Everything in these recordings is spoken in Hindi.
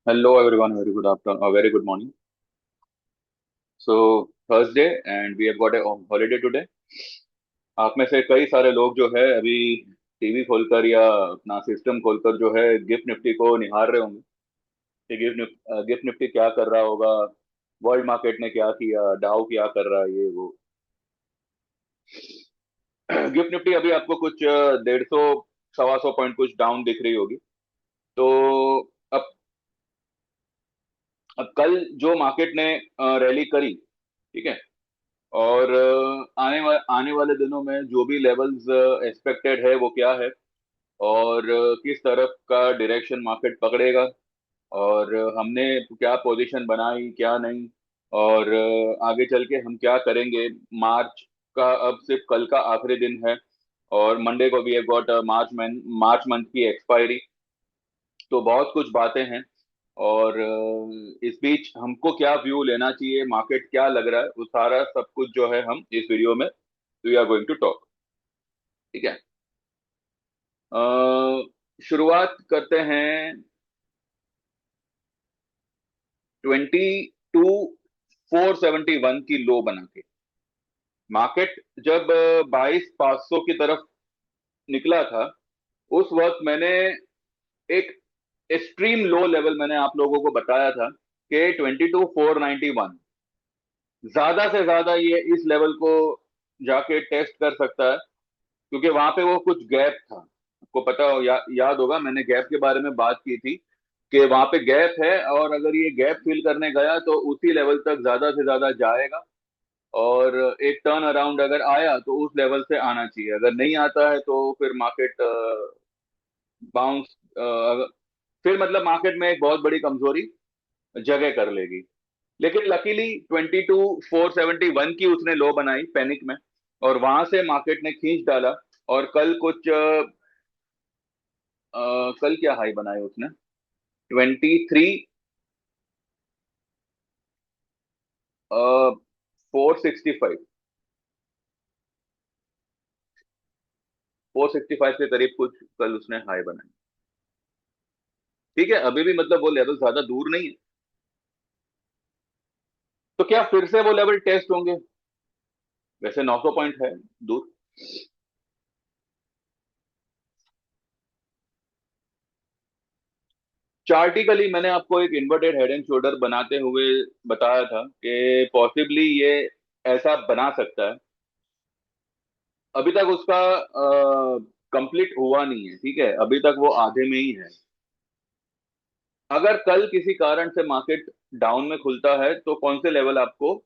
Hello everyone, very good afternoon, very good morning. So Thursday and we have got a holiday today. आप में से कई सारे लोग जो है अभी टीवी खोलकर या अपना सिस्टम खोलकर जो है गिफ्ट निफ्टी को निहार रहे होंगे कि गिफ्ट निफ्टी क्या कर रहा होगा, वर्ल्ड मार्केट ने क्या किया, डाउ क्या कर रहा है, ये वो। गिफ्ट निफ्टी अभी आपको कुछ 150 सवा सौ पॉइंट कुछ डाउन दिख रही होगी। तो अब कल जो मार्केट ने रैली करी, ठीक है, और आने वाले दिनों में जो भी लेवल्स एक्सपेक्टेड है वो क्या है, और किस तरफ का डायरेक्शन मार्केट पकड़ेगा, और हमने क्या पोजीशन बनाई क्या नहीं, और आगे चल के हम क्या करेंगे। मार्च का अब सिर्फ कल का आखिरी दिन है, और मंडे को भी एक गॉट मार्च मंथ की एक्सपायरी। तो बहुत कुछ बातें हैं, और इस बीच हमको क्या व्यू लेना चाहिए, मार्केट क्या लग रहा है, वो सारा सब कुछ जो है हम इस वीडियो में we are going to talk. ठीक है। शुरुआत करते हैं 22,471 की लो बना के। मार्केट जब 22,500 की तरफ निकला था, उस वक्त मैंने एक एक्सट्रीम लो लेवल मैंने आप लोगों को बताया था कि 22,491 ज्यादा से ज्यादा ये इस लेवल को जाके टेस्ट कर सकता है, क्योंकि वहां पे वो कुछ गैप था। आपको पता हो याद होगा, मैंने गैप के बारे में बात की थी कि वहां पे गैप है, और अगर ये गैप फिल करने गया तो उसी लेवल तक ज्यादा से ज्यादा जाएगा, और एक टर्न अराउंड अगर आया तो उस लेवल से आना चाहिए। अगर नहीं आता है तो फिर मार्केट बाउंस, फिर मतलब मार्केट में एक बहुत बड़ी कमजोरी जगह कर लेगी। लेकिन लकीली 22,471 की उसने लो बनाई पैनिक में, और वहां से मार्केट ने खींच डाला। और कल कुछ कल क्या हाई बनाए उसने, 23,465, 465 के करीब कुछ कल उसने हाई बनाए। ठीक है, अभी भी मतलब वो लेवल ज्यादा दूर नहीं है। तो क्या फिर से वो लेवल टेस्ट होंगे? वैसे 900 पॉइंट है दूर। चार्टिकली मैंने आपको एक इन्वर्टेड हेड एंड शोल्डर बनाते हुए बताया था कि पॉसिबली ये ऐसा बना सकता है। अभी तक उसका कंप्लीट हुआ नहीं है, ठीक है, अभी तक वो आधे में ही है। अगर कल किसी कारण से मार्केट डाउन में खुलता है तो कौन से लेवल आपको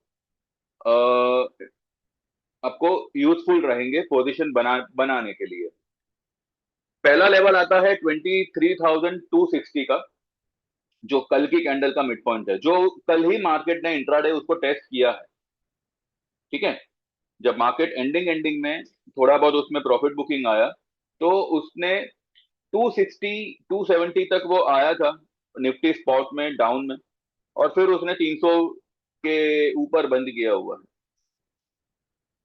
यूजफुल रहेंगे पोजीशन बनाने के लिए? पहला लेवल आता है 23,260 का, जो कल की कैंडल का मिड पॉइंट है, जो कल ही मार्केट ने इंट्राडे उसको टेस्ट किया है। ठीक है। जब मार्केट एंडिंग एंडिंग में थोड़ा बहुत उसमें प्रॉफिट बुकिंग आया, तो उसने 260 270 तक वो आया था निफ्टी स्पॉट में डाउन में, और फिर उसने 300 के ऊपर बंद किया हुआ है।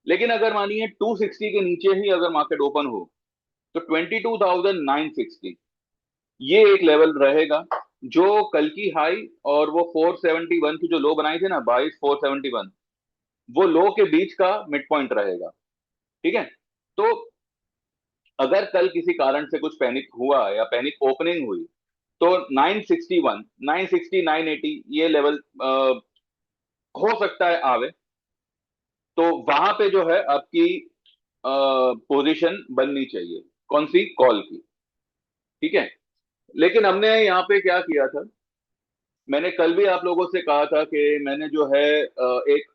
लेकिन अगर मानिए 260 के नीचे ही अगर मार्केट ओपन हो, तो 22,960 ये एक लेवल रहेगा, जो कल की हाई और वो 471 की जो लो बनाई थी ना, 22,471, वो लो के बीच का मिड पॉइंट रहेगा। ठीक है। तो अगर कल किसी कारण से कुछ पैनिक हुआ या पैनिक ओपनिंग हुई, तो 961 960 980 ये लेवल हो सकता है आवे। तो वहां पे जो है आपकी पोजीशन बननी चाहिए, कौन सी, कॉल की। ठीक है। लेकिन हमने यहाँ पे क्या किया था, मैंने कल भी आप लोगों से कहा था कि मैंने जो है एक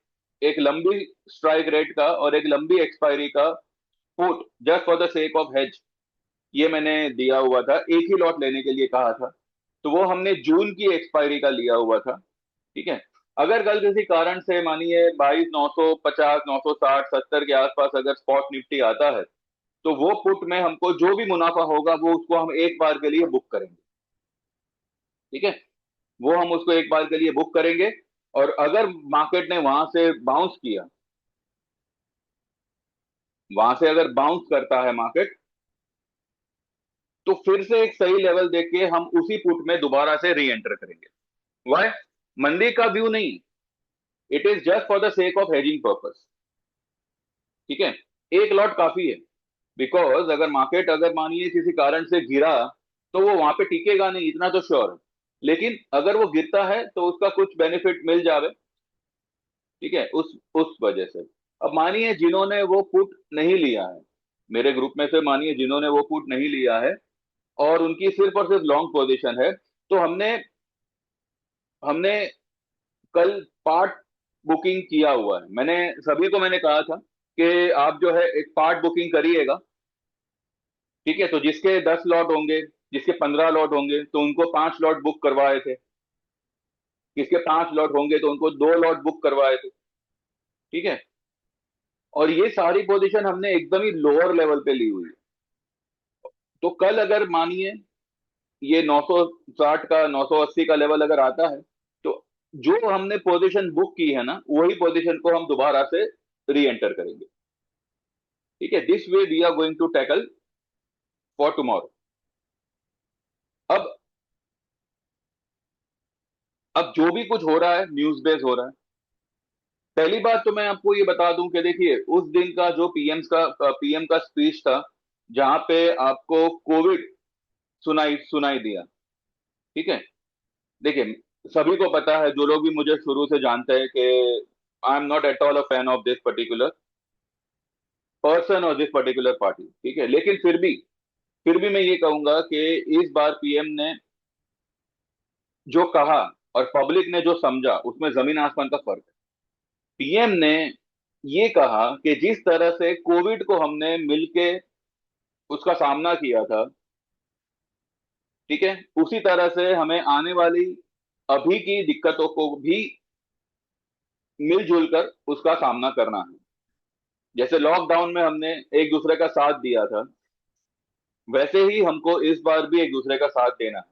एक लंबी स्ट्राइक रेट का और एक लंबी एक्सपायरी का put just for the sake of hedge, ये मैंने दिया हुआ था, एक ही लॉट लेने के लिए कहा था। तो वो हमने जून की एक्सपायरी का लिया हुआ था। ठीक है। अगर कल किसी कारण से मानिए 22,950 960 70 के आसपास अगर स्पॉट निफ्टी आता है, तो वो पुट में हमको जो भी मुनाफा होगा वो उसको हम एक बार के लिए बुक करेंगे। ठीक है। वो हम उसको एक बार के लिए बुक करेंगे, और अगर मार्केट ने वहां से बाउंस किया, वहां से अगर बाउंस करता है मार्केट, तो फिर से एक सही लेवल देख के हम उसी पुट में दोबारा से री एंटर करेंगे। वाई? मंदी का व्यू नहीं, it is just for the sake of hedging purpose. ठीक है, एक लॉट काफी है। बिकॉज अगर मार्केट अगर मानिए किसी कारण से गिरा, तो वो वहां पे टिकेगा नहीं, इतना तो श्योर है। लेकिन अगर वो गिरता है तो उसका कुछ बेनिफिट मिल जावे। ठीक है, उस वजह से। अब मानिए जिन्होंने वो पुट नहीं लिया है, मेरे ग्रुप में से मानिए जिन्होंने वो पुट नहीं लिया है और उनकी सिर्फ और सिर्फ लॉन्ग पोजीशन है, तो हमने हमने कल पार्ट बुकिंग किया हुआ है। मैंने सभी को मैंने कहा था कि आप जो है एक पार्ट बुकिंग करिएगा। ठीक है, तो जिसके 10 लॉट होंगे, जिसके 15 लॉट होंगे, तो उनको 5 लॉट बुक करवाए थे। जिसके 5 लॉट होंगे तो उनको 2 लॉट बुक करवाए थे। ठीक है, और ये सारी पोजीशन हमने एकदम ही लोअर लेवल पे ली हुई है। तो कल अगर मानिए ये 960 का 980 का लेवल अगर आता है, तो जो हमने पोजीशन बुक की है ना, वही पोजीशन को हम दोबारा से री एंटर करेंगे। ठीक है, this way we are going to tackle for tomorrow. अब अब जो भी कुछ हो रहा है न्यूज बेस हो रहा है। पहली बात तो मैं आपको ये बता दूं कि देखिए उस दिन का जो पीएम का स्पीच था, जहां पे आपको कोविड सुनाई सुनाई दिया। ठीक है, देखिए सभी को पता है, जो लोग भी मुझे शुरू से जानते हैं, कि आई am not at all a fan of this particular person और दिस पर्टिकुलर पार्टी। ठीक है, लेकिन फिर भी मैं ये कहूंगा कि इस बार पीएम ने जो कहा और पब्लिक ने जो समझा, उसमें जमीन आसमान का फर्क है। पीएम ने ये कहा कि जिस तरह से कोविड को हमने मिलके उसका सामना किया था, ठीक है, उसी तरह से हमें आने वाली अभी की दिक्कतों को भी मिलजुल कर उसका सामना करना है। जैसे लॉकडाउन में हमने एक दूसरे का साथ दिया था, वैसे ही हमको इस बार भी एक दूसरे का साथ देना है।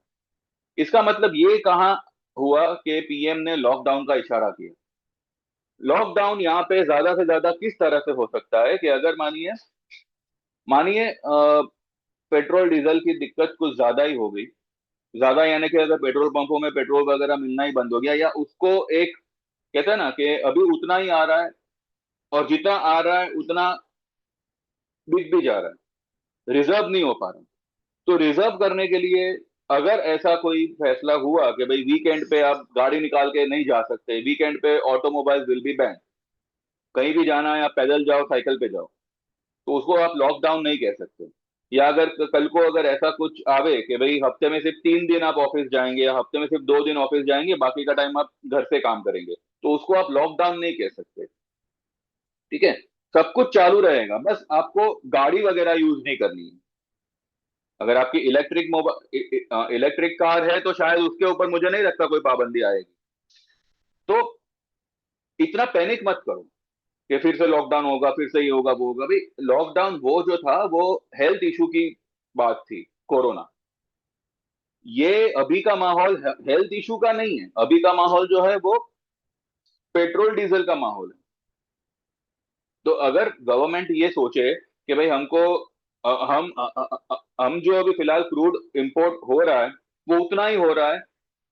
इसका मतलब ये कहाँ हुआ कि पीएम ने लॉकडाउन का इशारा किया? लॉकडाउन यहाँ पे ज्यादा से ज्यादा किस तरह से हो सकता है कि अगर मानिए मानिए पेट्रोल डीजल की दिक्कत कुछ ज्यादा ही हो गई। ज्यादा यानी कि अगर पेट्रोल पंपों में पेट्रोल वगैरह मिलना ही बंद हो गया, या उसको एक कहते हैं ना कि अभी उतना ही आ रहा है, और जितना आ रहा है उतना बिक भी जा रहा है, रिजर्व नहीं हो पा रहा। तो रिजर्व करने के लिए अगर ऐसा कोई फैसला हुआ कि भाई वीकेंड पे आप गाड़ी निकाल के नहीं जा सकते, वीकेंड पे ऑटोमोबाइल विल बी बैन, कहीं भी जाना है आप पैदल जाओ, साइकिल पे जाओ, तो उसको आप लॉकडाउन नहीं कह सकते। या अगर कल को अगर ऐसा कुछ आवे कि भाई हफ्ते में सिर्फ 3 दिन आप ऑफिस जाएंगे, या हफ्ते में सिर्फ 2 दिन ऑफिस जाएंगे, बाकी का टाइम आप घर से काम करेंगे, तो उसको आप लॉकडाउन नहीं कह सकते। ठीक है, सब कुछ चालू रहेगा, बस आपको गाड़ी वगैरह यूज नहीं करनी है। अगर आपकी इलेक्ट्रिक कार है तो शायद उसके ऊपर मुझे नहीं लगता कोई पाबंदी आएगी। तो इतना पैनिक मत करो कि फिर से लॉकडाउन होगा, फिर से ये होगा वो होगा। भाई लॉकडाउन वो जो था वो हेल्थ इशू की बात थी, कोरोना। ये अभी का माहौल हेल्थ इशू का नहीं है, अभी का माहौल जो है वो पेट्रोल डीजल का माहौल है। तो अगर गवर्नमेंट ये सोचे कि भाई हमको हम जो अभी फिलहाल क्रूड इंपोर्ट हो रहा है वो उतना ही हो रहा है,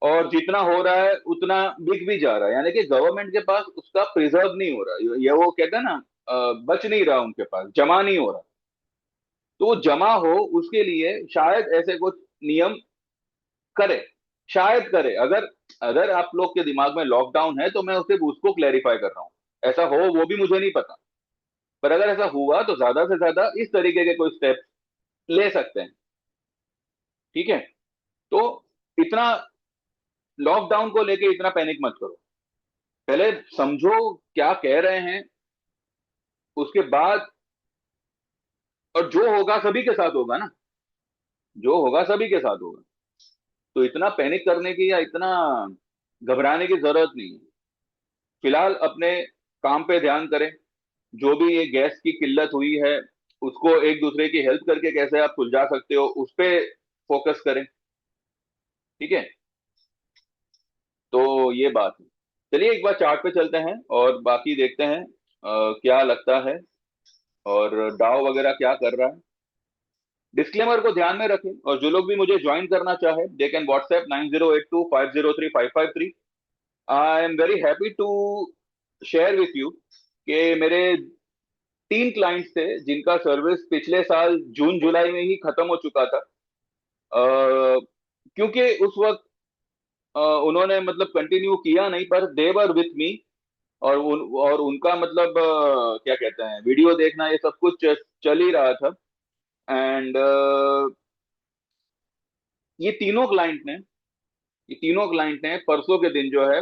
और जितना हो रहा है उतना बिक भी जा रहा है, यानी कि गवर्नमेंट के पास उसका प्रिजर्व नहीं हो रहा, ये वो कहते हैं ना, बच नहीं रहा, उनके पास जमा नहीं हो रहा। तो वो जमा हो उसके लिए शायद ऐसे कुछ नियम करे, शायद करे। अगर अगर आप लोग के दिमाग में लॉकडाउन है तो मैं सिर्फ उसको क्लैरिफाई कर रहा हूँ, ऐसा हो वो भी मुझे नहीं पता। पर अगर ऐसा हुआ तो ज्यादा से ज्यादा इस तरीके के कोई स्टेप ले सकते हैं। ठीक है, तो इतना लॉकडाउन को लेके इतना पैनिक मत करो, पहले समझो क्या कह रहे हैं, उसके बाद। और जो होगा सभी के साथ होगा ना, जो होगा सभी के साथ होगा। तो इतना पैनिक करने की या इतना घबराने की जरूरत नहीं है। फिलहाल अपने काम पे ध्यान करें। जो भी ये गैस की किल्लत हुई है, उसको एक दूसरे की हेल्प करके कैसे आप सुलझा सकते हो उस पे फोकस करें। ठीक है, तो ये बात है। चलिए एक बार चार्ट पे चलते हैं और बाकी देखते हैं क्या लगता है, और डाव वगैरह क्या कर रहा है। डिस्क्लेमर को ध्यान में रखें, और जो लोग भी मुझे ज्वाइन करना चाहे they can WhatsApp 9082503503। I am very happy to share with you कि मेरे 3 क्लाइंट्स थे जिनका सर्विस पिछले साल जून जुलाई में ही खत्म हो चुका था। क्योंकि उस वक्त उन्होंने मतलब कंटिन्यू किया नहीं, पर दे वर विथ मी। और उनका मतलब क्या कहते हैं, वीडियो देखना ये सब कुछ चल ही रहा था। एंड ये तीनों क्लाइंट ने ये तीनों क्लाइंट ने परसों के दिन जो है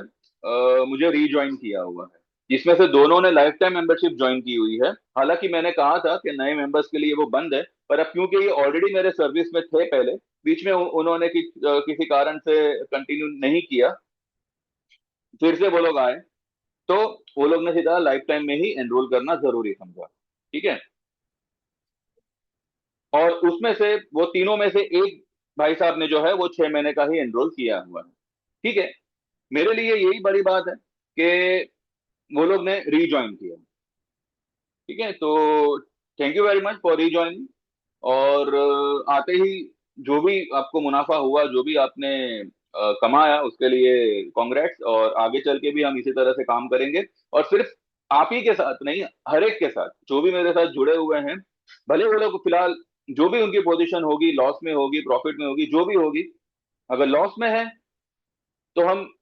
मुझे रीज्वाइन किया हुआ है, जिसमें से दोनों ने लाइफ टाइम मेंबरशिप ज्वाइन की हुई है। हालांकि मैंने कहा था कि नए मेंबर्स के लिए वो बंद है, पर अब क्योंकि ये ऑलरेडी मेरे सर्विस में थे पहले, बीच में उन्होंने किसी कारण से कंटिन्यू नहीं किया, फिर से वो लोग आए, तो वो लोग ने सीधा लाइफ टाइम में ही एनरोल करना जरूरी समझा। ठीक है। और उसमें से वो तीनों में से एक भाई साहब ने जो है वो 6 महीने का ही एनरोल किया हुआ है। ठीक है। मेरे लिए यही बड़ी बात है कि वो लोग ने रीज्वाइन किया। ठीक है। तो thank you very much for rejoining. और आते ही जो भी आपको मुनाफा हुआ, जो भी आपने कमाया, उसके लिए कॉन्ग्रेट्स। और आगे चल के भी हम इसी तरह से काम करेंगे, और सिर्फ आप ही के साथ नहीं, हर एक के साथ जो भी मेरे साथ जुड़े हुए हैं, भले वो लोग फिलहाल जो भी उनकी पोजीशन होगी, लॉस में होगी प्रॉफिट में होगी, जो भी होगी, अगर लॉस में है तो हम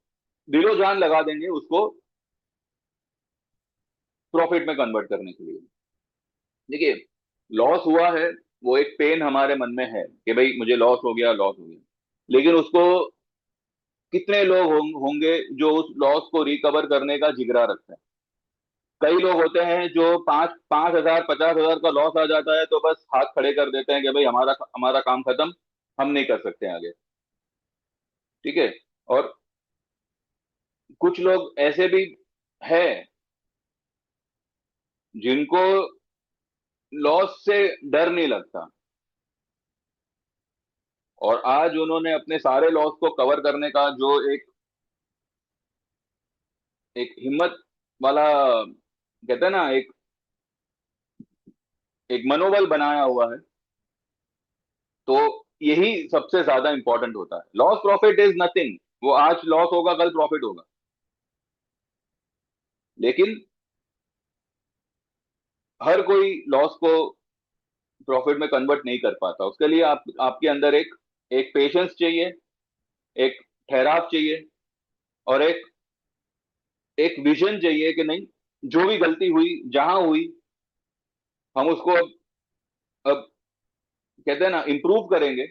दिलो जान लगा देंगे उसको प्रॉफिट में कन्वर्ट करने के लिए। देखिए, लॉस हुआ है, वो एक पेन हमारे मन में है कि भाई मुझे लॉस हो गया, लॉस हो गया। लेकिन उसको कितने लोग होंगे जो उस लॉस को रिकवर करने का जिगरा रखते हैं। कई लोग होते हैं जो 5,000 50,000 का लॉस आ जाता है तो बस हाथ खड़े कर देते हैं कि भाई हमारा हमारा काम खत्म, हम नहीं कर सकते आगे। ठीक है। और कुछ लोग ऐसे भी हैं जिनको लॉस से डर नहीं लगता, और आज उन्होंने अपने सारे लॉस को कवर करने का जो एक एक हिम्मत वाला, कहते हैं ना, एक एक मनोबल बनाया हुआ है। तो यही सबसे ज्यादा इंपॉर्टेंट होता है। लॉस प्रॉफिट इज नथिंग, वो आज लॉस होगा कल प्रॉफिट होगा, लेकिन हर कोई लॉस को प्रॉफिट में कन्वर्ट नहीं कर पाता। उसके लिए आपके अंदर एक एक पेशेंस चाहिए, एक ठहराव चाहिए, और एक एक विजन चाहिए कि नहीं, जो भी गलती हुई जहां हुई, हम उसको अब कहते हैं ना इंप्रूव करेंगे,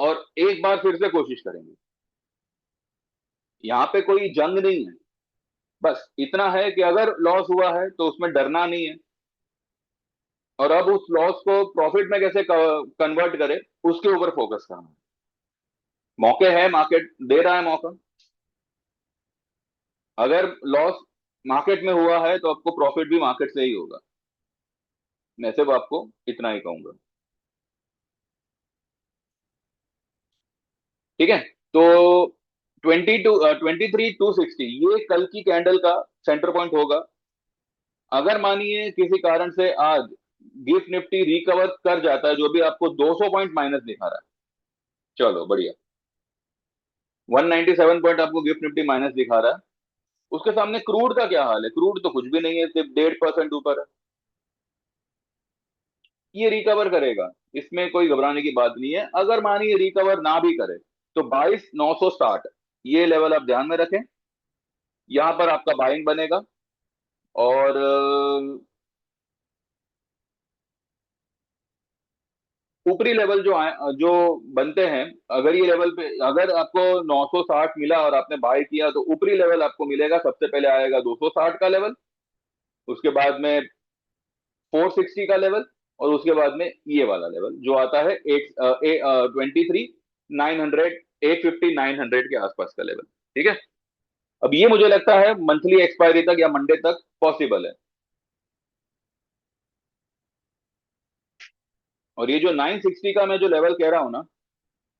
और एक बार फिर से कोशिश करेंगे। यहाँ पे कोई जंग नहीं है, बस इतना है कि अगर लॉस हुआ है तो उसमें डरना नहीं है, और अब उस लॉस को प्रॉफिट में कैसे कन्वर्ट करे, उसके ऊपर फोकस करना है। मौके हैं, मार्केट दे रहा है मौका। अगर लॉस मार्केट में हुआ है तो आपको प्रॉफिट भी मार्केट से ही होगा। मैं सिर्फ आपको इतना ही कहूंगा। ठीक है। तो 23,260 ये कल की कैंडल का सेंटर पॉइंट होगा। अगर मानिए किसी कारण से आज गिफ्ट निफ्टी रिकवर कर जाता है, जो भी आपको 200 पॉइंट माइनस दिखा रहा है, चलो बढ़िया। 197 पॉइंट आपको गिफ्ट निफ्टी माइनस दिखा रहा है, उसके सामने क्रूड का क्या हाल है? क्रूड तो कुछ भी नहीं है, सिर्फ 1.5% ऊपर है। ये रिकवर करेगा, इसमें कोई घबराने की बात नहीं है। अगर मानिए रिकवर ना भी करे तो 22,960 ये लेवल आप ध्यान में रखें, यहां पर आपका बाइंग बनेगा। और ऊपरी लेवल जो बनते हैं, अगर ये लेवल पे अगर आपको 960 मिला और आपने बाय किया, तो ऊपरी लेवल आपको मिलेगा, सबसे पहले आएगा 260 का लेवल, उसके बाद में 460 का लेवल, और उसके बाद में ये वाला लेवल जो आता है 23,900 850 900 के आसपास का लेवल। ठीक है। अब ये मुझे लगता है मंथली एक्सपायरी तक या मंडे तक पॉसिबल है। और ये जो 960 का मैं जो लेवल कह रहा हूं ना,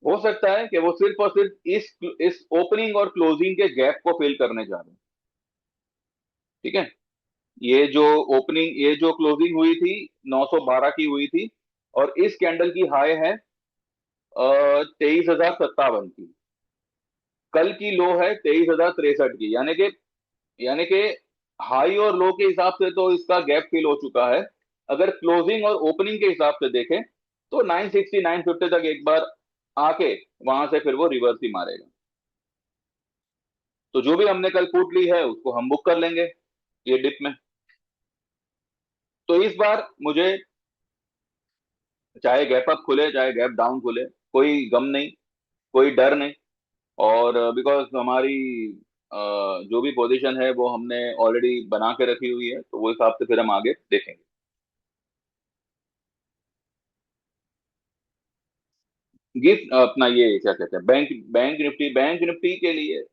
हो सकता है कि वो सिर्फ और सिर्फ इस ओपनिंग और क्लोजिंग के गैप को फिल करने जा रहे हैं। ठीक है। ये जो क्लोजिंग हुई थी 912 की हुई थी, और इस कैंडल की हाई है 23,057 की। कल की लो है 23,063 की, यानी कि हाई और लो के हिसाब से तो इसका गैप फिल हो चुका है। अगर क्लोजिंग और ओपनिंग के हिसाब से देखें तो 960 950 तक एक बार आके वहां से फिर वो रिवर्स ही मारेगा। तो जो भी हमने कल पुट ली है उसको हम बुक कर लेंगे ये डिप में। तो इस बार मुझे चाहे गैप अप खुले चाहे गैप डाउन खुले, कोई गम नहीं, कोई डर नहीं। और बिकॉज हमारी जो भी पोजीशन है वो हमने ऑलरेडी बना के रखी हुई है, तो वो हिसाब से फिर हम आगे देखेंगे। गिफ्ट अपना ये क्या कहते हैं, बैंक निफ्टी के लिए।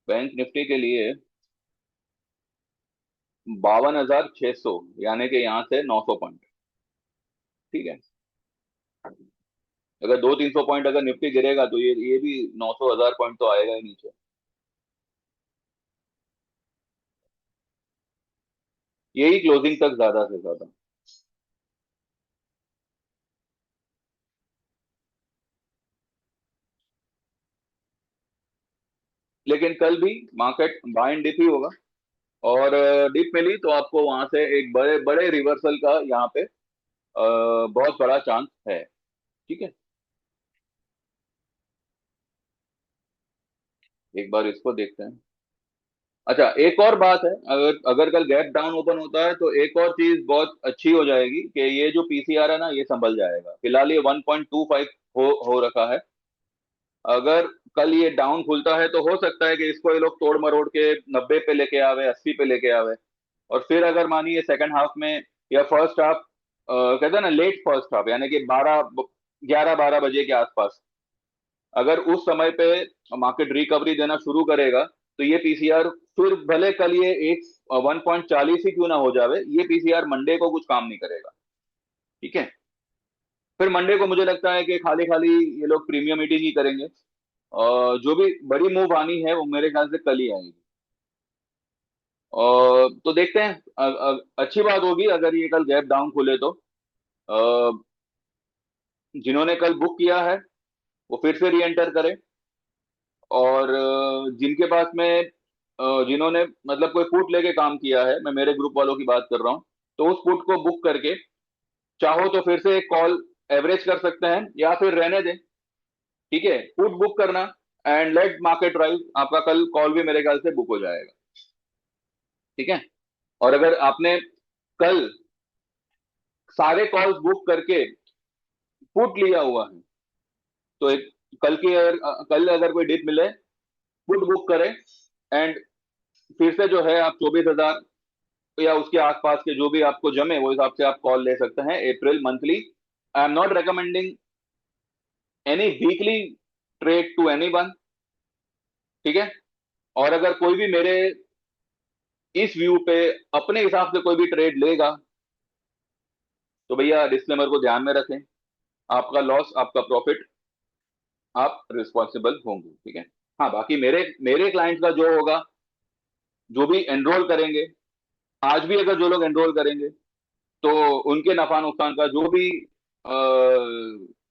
बैंक निफ्टी के लिए 52,600, यानी कि यहाँ से 900 पॉइंट। ठीक है। अगर 200 300 पॉइंट अगर निफ्टी गिरेगा तो ये भी 900 1000 पॉइंट तो आएगा ही नीचे। यही क्लोजिंग तक ज्यादा से ज्यादा। लेकिन कल भी मार्केट बाय एंड डिप ही होगा। और डिप मिली तो आपको वहां से एक बड़े बड़े रिवर्सल का यहाँ पे बहुत बड़ा चांस है। ठीक है। एक बार इसको देखते हैं। अच्छा, एक और बात है, अगर अगर कल गैप डाउन ओपन होता है तो एक और चीज बहुत अच्छी हो जाएगी कि ये जो पीसीआर है ना ये संभल जाएगा। फिलहाल ये 1.25 हो रखा है। अगर कल ये डाउन खुलता है तो हो सकता है कि इसको ये लोग तोड़ मरोड़ के 90 पे लेके आवे, 80 पे लेके आवे। और फिर अगर मानिए सेकंड हाफ में या फर्स्ट हाफ, कहते हैं ना लेट फर्स्ट हाफ, यानी कि 11 12 बजे के आसपास, अगर उस समय पे मार्केट रिकवरी देना शुरू करेगा तो ये पीसीआर फिर भले कल ये एक 1.40 ही क्यों ना हो जावे, ये पीसीआर मंडे को कुछ काम नहीं करेगा। ठीक है। फिर मंडे को मुझे लगता है कि खाली खाली ये लोग प्रीमियम मीटिंग ही करेंगे। और जो भी बड़ी मूव आनी है वो मेरे ख्याल से कल ही आएगी। और तो देखते हैं, अच्छी बात होगी अगर ये कल गैप डाउन खुले तो अ, जिन्होंने कल बुक किया है वो फिर से री एंटर करें। और जिनके पास में जिन्होंने मतलब कोई पुट लेके काम किया है, मैं मेरे ग्रुप वालों की बात कर रहा हूँ, तो उस पुट को बुक करके चाहो तो फिर से एक कॉल एवरेज कर सकते हैं या फिर रहने दें। ठीक है, पुट बुक करना एंड लेट मार्केट राइज, आपका कल कॉल भी मेरे ख्याल से बुक हो जाएगा। ठीक है। और अगर आपने कल सारे कॉल्स बुक करके पुट लिया हुआ है तो एक कल अगर कोई डिप मिले, पुट बुक करें एंड फिर से जो है आप 24,000 या उसके आसपास के जो भी आपको जमे वो हिसाब से आप कॉल ले सकते हैं April monthly. I am not recommending any weekly trade to anyone. ठीक है। और अगर कोई भी मेरे इस व्यू पे अपने हिसाब से कोई भी ट्रेड लेगा तो भैया डिस्क्लेमर को ध्यान में रखें, आपका लॉस आपका प्रॉफिट, आप रिस्पॉन्सिबल होंगे। ठीक है। हाँ, बाकी मेरे मेरे क्लाइंट का जो होगा, जो भी एनरोल करेंगे, आज भी अगर जो लोग एनरोल करेंगे तो उनके नफा नुकसान का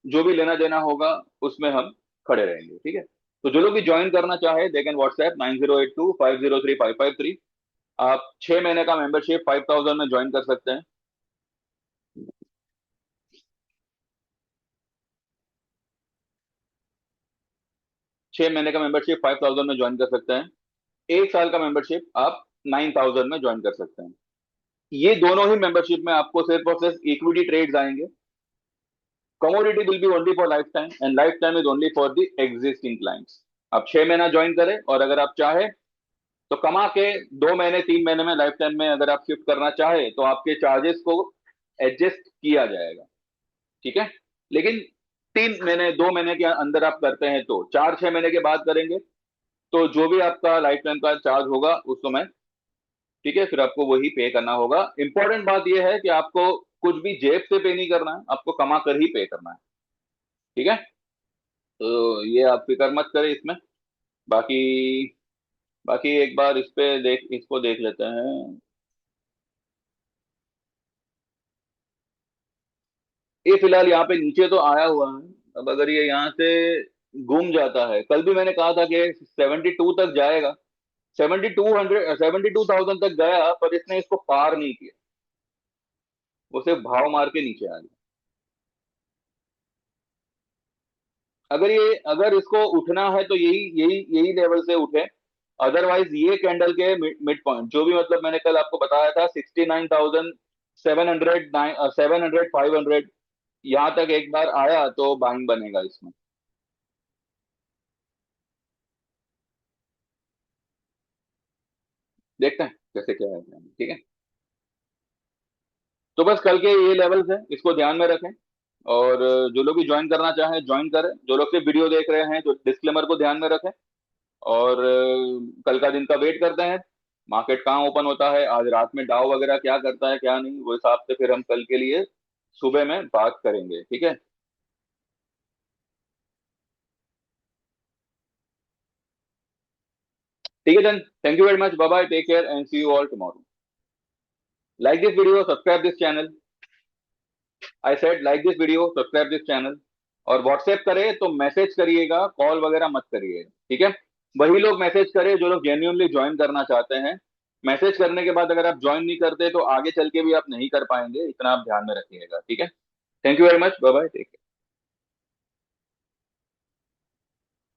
जो भी लेना देना होगा उसमें हम खड़े रहेंगे। ठीक है। तो जो लोग भी ज्वाइन करना चाहे दे कैन व्हाट्सएप 9082 503553। आप 6 महीने का मेंबरशिप 5,000 में ज्वाइन कर सकते हैं। 6 महीने का मेंबरशिप 5,000 में ज्वाइन कर सकते हैं। 1 साल का मेंबरशिप आप 9,000 में ज्वाइन कर सकते हैं। ये दोनों ही मेंबरशिप में आपको सिर्फ और सिर्फ इक्विटी ट्रेड्स आएंगे। Commodity will be only for life time and life time is only for the existing clients. आप 6 महीना ज्वाइन करें और अगर आप चाहे तो कमा के 2 महीने 3 महीने में लाइफ टाइम में अगर आप शिफ्ट करना चाहे तो आपके चार्जेस को एडजस्ट किया जाएगा। ठीक है। लेकिन 3 महीने 2 महीने के अंदर आप करते हैं तो 4 6 महीने के बाद करेंगे तो जो भी आपका लाइफ टाइम का चार्ज होगा उस समय, ठीक है, फिर आपको वही पे करना होगा। इंपॉर्टेंट बात यह है कि आपको कुछ भी जेब से पे नहीं करना है, आपको कमा कर ही पे करना है। ठीक है। तो ये आप फिक्र मत करें इसमें। बाकी बाकी एक बार इस पे देख, इसको देख लेते हैं। ये फिलहाल यहाँ पे नीचे तो आया हुआ है। अब अगर ये यहाँ से घूम जाता है, कल भी मैंने कहा था कि 72 तक जाएगा। 7200, 72,000 तक गया, पर इसने इसको पार नहीं किया। वो सिर्फ भाव मार के नीचे आ गया। अगर इसको उठना है तो यही यही यही लेवल से उठे। अदरवाइज ये कैंडल के मिड पॉइंट जो भी, मतलब मैंने कल आपको बताया था 69,700, 700, 500, यहाँ तक एक बार आया तो बाइंग बनेगा इसमें। देखते हैं कैसे क्या है, ठीक है। तो बस कल के ये लेवल्स हैं, इसको ध्यान में रखें। और जो लोग भी ज्वाइन करना चाहें ज्वाइन करें, जो लोग सिर्फ वीडियो देख रहे हैं जो डिस्क्लेमर को ध्यान में रखें। और कल का दिन का वेट करते हैं, मार्केट कहाँ ओपन होता है, आज रात में डाउ वगैरह क्या करता है क्या नहीं, वो हिसाब से फिर हम कल के लिए सुबह में बात करेंगे, ठीक है। ठीक है then, thank you very much, bye bye, take care and see you all tomorrow. Like this video, subscribe this channel. I said like this video, subscribe this channel. और व्हाट्सएप करे तो मैसेज करिएगा, कॉल वगैरह मत करिएगा, ठीक है। वही लोग मैसेज करें जो लोग जेन्युइनली ज्वाइन करना चाहते हैं। मैसेज करने के बाद अगर आप ज्वाइन नहीं करते तो आगे चल के भी आप नहीं कर पाएंगे, इतना आप ध्यान में रखिएगा, ठीक है। Thank you very much, bye bye, take care.